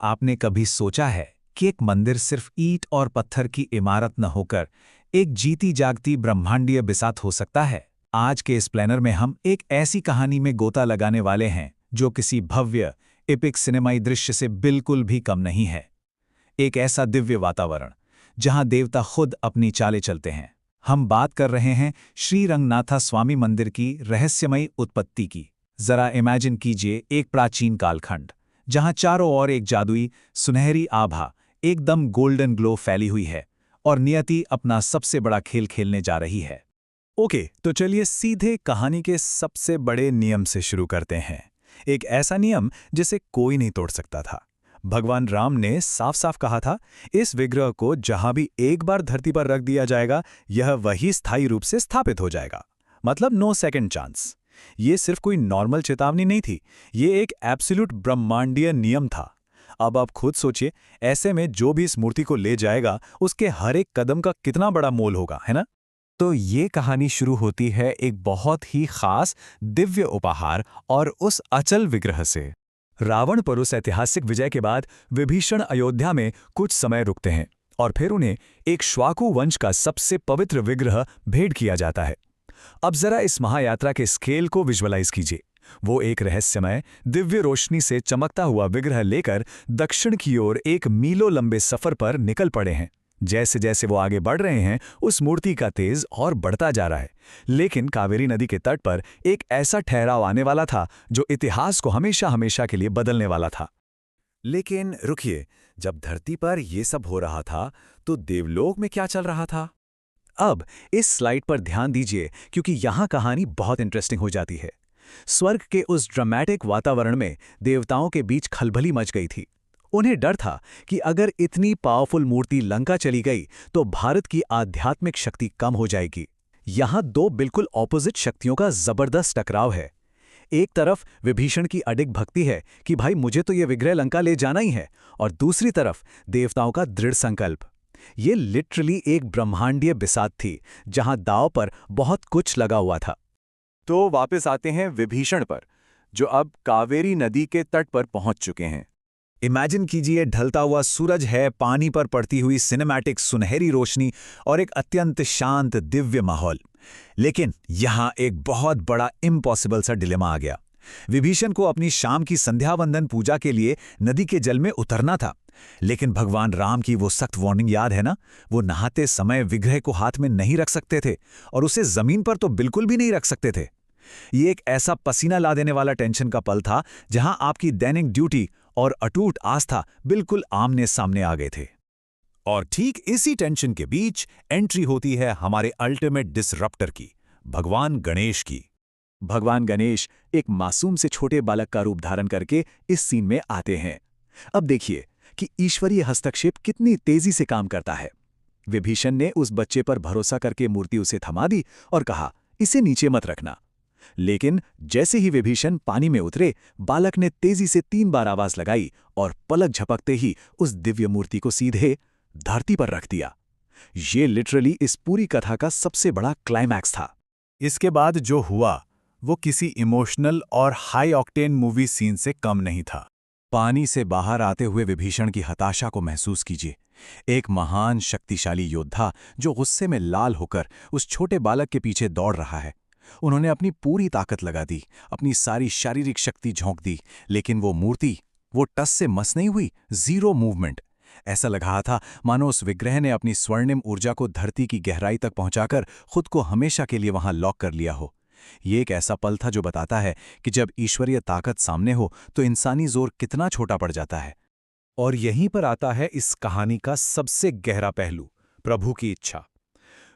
आपने कभी सोचा है कि एक मंदिर सिर्फ ईंट और पत्थर की इमारत न होकर एक जीती जागती ब्रह्मांडीय बिसात हो सकता है? आज के इस प्लानर में हम एक ऐसी कहानी में गोता लगाने वाले हैं जो किसी भव्य एपिक सिनेमाई दृश्य से बिल्कुल भी कम नहीं है। एक ऐसा दिव्य वातावरण जहां देवता खुद अपनी चालें चलते हैं। हम बात कर रहे हैं श्री रंगनाथा स्वामी मंदिर की रहस्यमयी उत्पत्ति की। जरा इमेजिन कीजिए एक प्राचीन कालखंड जहां चारों ओर एक जादुई सुनहरी आभा एकदम गोल्डन ग्लो फैली हुई है और नियति अपना सबसे बड़ा खेल खेलने जा रही है। ओके, तो चलिए सीधे कहानी के सबसे बड़े नियम से शुरू करते हैं। एक ऐसा नियम जिसे कोई नहीं तोड़ सकता था। भगवान राम ने साफ साफ कहा था, इस विग्रह को जहां भी एक बार धरती पर रख दिया जाएगा, यह वही स्थायी रूप से स्थापित हो जाएगा। मतलब नो सेकंड चांस। ये सिर्फ कोई नॉर्मल चेतावनी नहीं थी, ये एक एब्सोल्यूट ब्रह्मांडीय नियम था। अब आप खुद सोचिए, ऐसे में जो भी इस मूर्ति को ले जाएगा, उसके हर एक कदम का कितना बड़ा मोल होगा, है ना? तो ये कहानी शुरू होती है एक बहुत ही खास दिव्य उपहार और उस अचल विग्रह से। रावण पर उस ऐतिहासिक विजय के बाद विभीषण अयोध्या में कुछ समय रुकते हैं और फिर उन्हें एक श्वाकु वंश का सबसे पवित्र विग्रह भेंट किया जाता है। अब जरा इस महायात्रा के स्केल को विजुअलाइज कीजिए। वो एक रहस्यमय दिव्य रोशनी से चमकता हुआ विग्रह लेकर दक्षिण की ओर एक मीलों लंबे सफर पर निकल पड़े हैं। जैसे जैसे वो आगे बढ़ रहे हैं, उस मूर्ति का तेज और बढ़ता जा रहा है। लेकिन कावेरी नदी के तट पर एक ऐसा ठहराव आने वाला था जो इतिहास को हमेशा हमेशा के लिए बदलने वाला था। लेकिन रुकिए, जब धरती पर यह सब हो रहा था तो देवलोक में क्या चल रहा था? अब इस स्लाइड पर ध्यान दीजिए, क्योंकि यहां कहानी बहुत इंटरेस्टिंग हो जाती है। स्वर्ग के उस ड्रामेटिक वातावरण में देवताओं के बीच खलबली मच गई थी। उन्हें डर था कि अगर इतनी पावरफुल मूर्ति लंका चली गई तो भारत की आध्यात्मिक शक्ति कम हो जाएगी। यहां दो बिल्कुल ऑपोजिट शक्तियों का जबरदस्त टकराव है। एक तरफ विभीषण की अडिग भक्ति है कि भाई मुझे तो यह विग्रह लंका ले जाना ही है, और दूसरी तरफ देवताओं का दृढ़ संकल्प। ये लिटरली एक ब्रह्मांडीय बिसात थी जहां दांव पर बहुत कुछ लगा हुआ था। तो वापस आते हैं विभीषण पर, जो अब कावेरी नदी के तट पर पहुंच चुके हैं। इमेजिन कीजिए, ढलता हुआ सूरज है, पानी पर पड़ती हुई सिनेमैटिक सुनहरी रोशनी और एक अत्यंत शांत दिव्य माहौल। लेकिन यहां एक बहुत बड़ा इम्पॉसिबल सा डिलेमा आ गया। विभीषण को अपनी शाम की संध्या वंदन पूजा के लिए नदी के जल में उतरना था, लेकिन भगवान राम की वो सख्त वार्निंग याद है ना? वो नहाते समय विग्रह को हाथ में नहीं रख सकते थे और उसे जमीन पर तो बिल्कुल भी नहीं रख सकते थे। ये एक ऐसा पसीना ला देने वाला टेंशन का पल था जहां आपकी दैनिक ड्यूटी और अटूट आस्था बिल्कुल आमने सामने आ गए थे। और ठीक इसी टेंशन के बीच एंट्री होती है हमारे अल्टीमेट डिसरप्टर की, भगवान गणेश की। भगवान गणेश एक मासूम से छोटे बालक का रूप धारण करके इस सीन में आते हैं। अब देखिए कि ईश्वरीय हस्तक्षेप कितनी तेजी से काम करता है। विभीषण ने उस बच्चे पर भरोसा करके मूर्ति उसे थमा दी और कहा, इसे नीचे मत रखना। लेकिन जैसे ही विभीषण पानी में उतरे, बालक ने तेजी से 3 बार आवाज लगाई और पलक झपकते ही उस दिव्य मूर्ति को सीधे धरती पर रख दिया। ये लिटरली इस पूरी कथा का सबसे बड़ा क्लाइमैक्स था। इसके बाद जो हुआ वो किसी इमोशनल और हाई ऑक्टेन मूवी सीन से कम नहीं था। पानी से बाहर आते हुए विभीषण की हताशा को महसूस कीजिए। एक महान शक्तिशाली योद्धा जो गुस्से में लाल होकर उस छोटे बालक के पीछे दौड़ रहा है। उन्होंने अपनी पूरी ताकत लगा दी, अपनी सारी शारीरिक शक्ति झोंक दी, लेकिन वो मूर्ति, वो टस से मस नहीं हुई, जीरो मूवमेंट। ऐसा लग रहा था मानो उस विग्रह ने अपनी स्वर्णिम ऊर्जा को धरती की गहराई तक पहुंचाकर खुद को हमेशा के लिए वहां लॉक कर लिया हो। ये एक ऐसा पल था जो बताता है कि जब ईश्वरीय ताकत सामने हो तो इंसानी जोर कितना छोटा पड़ जाता है। और यहीं पर आता है इस कहानी का सबसे गहरा पहलू, प्रभु की इच्छा।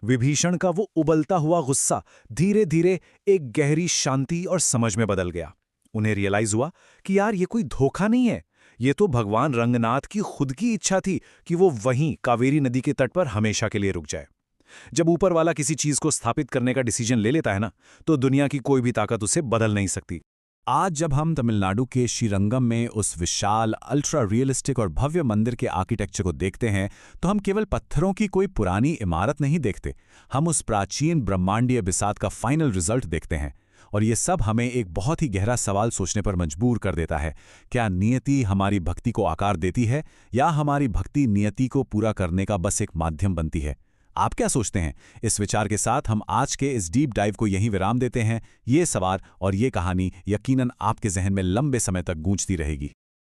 विभीषण का वो उबलता हुआ गुस्सा धीरे धीरे एक गहरी शांति और समझ में बदल गया। उन्हें रियलाइज हुआ कि यार ये कोई धोखा नहीं है, ये तो भगवान रंगनाथ की खुद की इच्छा थी कि वो वहीं कावेरी नदी के तट पर हमेशा के लिए रुक जाए। जब ऊपर वाला किसी चीज को स्थापित करने का डिसीजन ले लेता है ना, तो दुनिया की कोई भी ताकत उसे बदल नहीं सकती। आज जब हम तमिलनाडु के श्रीरंगम में उस विशाल अल्ट्रा रियलिस्टिक और भव्य मंदिर के आर्किटेक्चर को देखते हैं, तो हम केवल पत्थरों की कोई पुरानी इमारत नहीं देखते, हम उस प्राचीन ब्रह्मांडीय बिसात का फाइनल रिजल्ट देखते हैं। और ये सब हमें एक बहुत ही गहरा सवाल सोचने पर मजबूर कर देता है। क्या नियति हमारी भक्ति को आकार देती है, या हमारी भक्ति नियति को पूरा करने का बस एक माध्यम बनती है? आप क्या सोचते हैं? इस विचार के साथ हम आज के इस डीप डाइव को यहीं विराम देते हैं। ये सवाल और ये कहानी यकीनन आपके जहन में लंबे समय तक गूंजती रहेगी।